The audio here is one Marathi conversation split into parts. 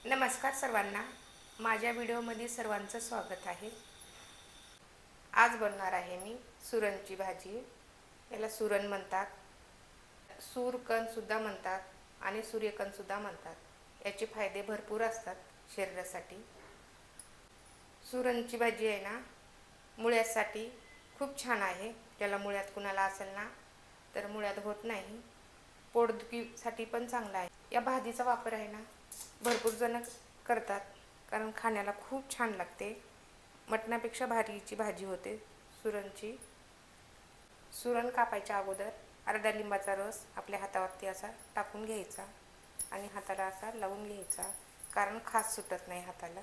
नमस्कार सर्वांना, माझ्या व्हिडिओमध्ये सर्वांचं स्वागत आहे। आज बनवणार आहे मी सुरणची भाजी। याला सुरण म्हणतात, सूरकण सुद्धा म्हणतात आणि सूर्यकण सुद्धा म्हणतात। याचे फायदे भरपूर असतात शरीरासाठी। सुरणची भाजी आहे ना, मुळ्यासाठी खूप छान आहे। ज्याला मुळ्यात कुणाला असेल ना तर मुळ्यात होत नाही, पोटदुखीसाठी पण चांगला आहे। या भाजीचा वापर आहे ना भरपूर जण करतात, कारण खाण्याला खूप छान लागते। मटणापेक्षा भारीची भाजी होते सुरणची। सुरण कापायच्या अगोदर अर्धा लिंबाचा रस आपल्या हातावरती असा टाकून घ्यायचा आणि हाताला असा लावून घ्यायचा, कारण खास सुटत नाही हाताला।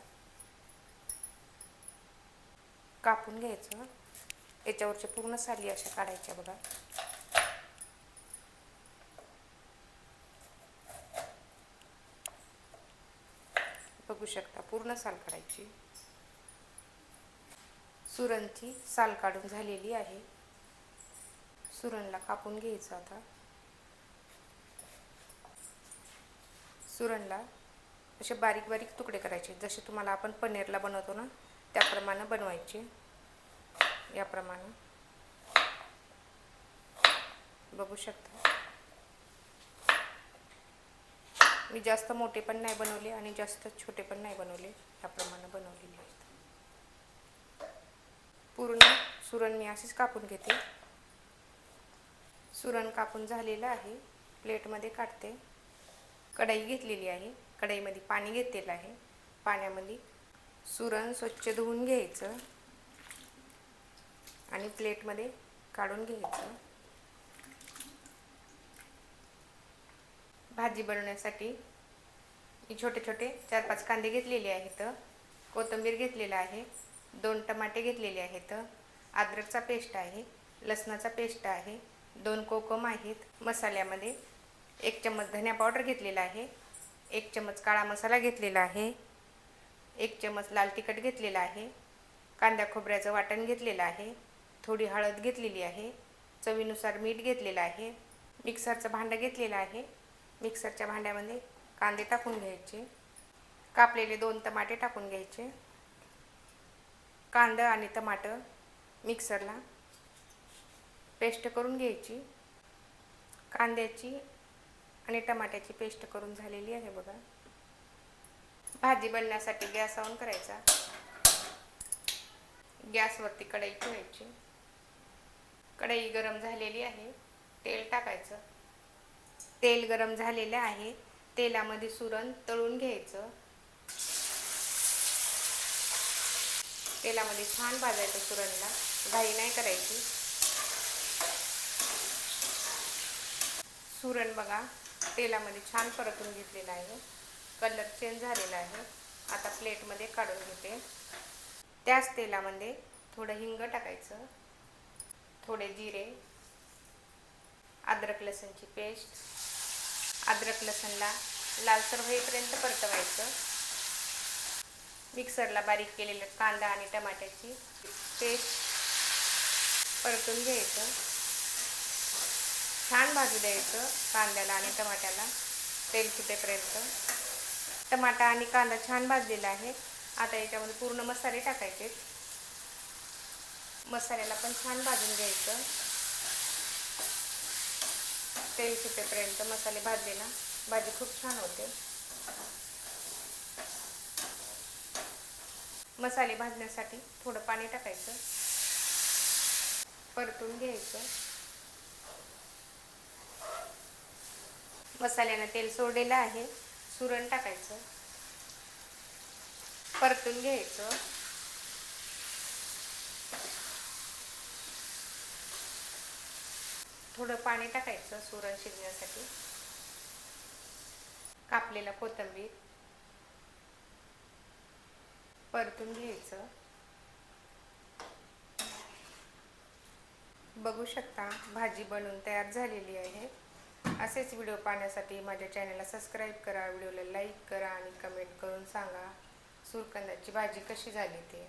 कापून घ्यायचं, याच्यावरच्या पूर्ण साली अशा काढायच्या बघा। बघू शकता, पूर्ण साल काढायची। सुरणची साल काढून झालेली आहे। सुरणला कापून घ्यायचं आता। सुरणला असे बारीक बारीक तुकडे करायचे, जसे तुम्हाला आपण पनीरला बनवतो ना त्याप्रमाणे बनवायचे। याप्रमाणे बघू शकता। मी जास्त मोठे पण नाही बनवले आणि जास्त छोटे पण नाही बनवले, याप्रमाणे बनवलेले आहेत। पूर्ण सुरण मी अशीच कापून घेते। सुरण कापून झालेलं आहे, प्लेटमध्ये काढते। कढई घेतलेली आहे, कढईमध्ये पाणी घेतलेलं आहे। पाण्यामध्ये सुरण स्वच्छ धुवून घ्यायचं आणि प्लेटमध्ये काढून घ्यायचं। भाजी बनवण्यासाठी मी छोटे छोटे 4-5 कांदे घेतलेले आहेत, कोथिंबीर घेतलेला आहे, 2 टमाटे घेतलेले आहेत, अद्रकचा पेस्ट आहे, लसणाचा पेस्ट आहे, 2 कोकम आहेत। मसाल्यामध्ये 1 चम्मच धनिया पावडर घेतलेला आहे, 1 चम्मच काळा मसाला घेतलेला आहे, 1 चम्मच लाल तिखट घेतलेला आहे, कांदा खोबऱ्याचं वाटण घेतलेलं आहे, थोडी हळद घेतलेली आहे, चवीनुसार मीठ घेतलेलं आहे। मिक्सरचं भांडं घेतलेलं आहे, मिक्सरच्या भांड्यामध्ये कांदे टाकून घ्यायचे, कापलेले 2 टमाटे टाकून घ्यायचे। कांदा आणि टमाटर मिक्सरला पेस्ट करून घ्यायची। कांद्याची आणि टमाट्याची पेस्ट करून झालेली आहे बघा। भाजी बनवण्यासाठी गॅस ऑन करायचा, गॅसवरती कढई ठेवायची। कढई गरम झालेली आहे, तेल टाकायचं। तेल गरम झालेले आहे, तेलामध्ये सुरण तळून घ्यायचं। तेलामध्ये छान भाजायचं सुरणला, घाई नाही करायची। सुरण बघा तेलामध्ये छान परतून घेतलेला आहे, कलर चेंज झालेला आहे। आता प्लेटमध्ये काढून घेते। त्याच तेलामध्ये थोडं हिंग टाकायचं, थोडे जिरे, अद्रक लसूणची पेस्ट। अद्रक लसूणला लालसर होईपर्यंत परतवायचं। मिक्सरला बारीक केलेलं कांदा आणि टमाट्याची पेस्ट परतून घ्यायचं। छान भाजू द्यायचं कांद्याला आणि टमाट्याला, तेल सुटेपर्यंत। टमाटा आणि कांदा छान भाजलेला आहे। आता याच्यामध्ये पूर्ण मसाले टाकायचे। मसाल्याला पण छान भाजून घ्यायचं, तेल सुटेपर्यंत मसाले भाजले ना भाजी खूप छान होते। मसाले भाजण्यासाठी थोडं पाणी टाकायचं, परतून घ्यायचं। मसाल्याने तेल सोडलेलं आहे, सुरण टाकायचं, परतून घ्यायचं। थोडं पाणी टाकायचं सुरण शिजण्यासाठी। कापलेला कोथिंबीर परतून घ्यायचं। बघू शकता भाजी बनवून तयार झालेली आहे। असेच व्हिडिओ पाहण्यासाठी माझ्या चॅनलला सबस्क्राईब करा, व्हिडिओला लाईक करा आणि कमेंट करून सांगा सुरकंदाची भाजी कशी झाली ते।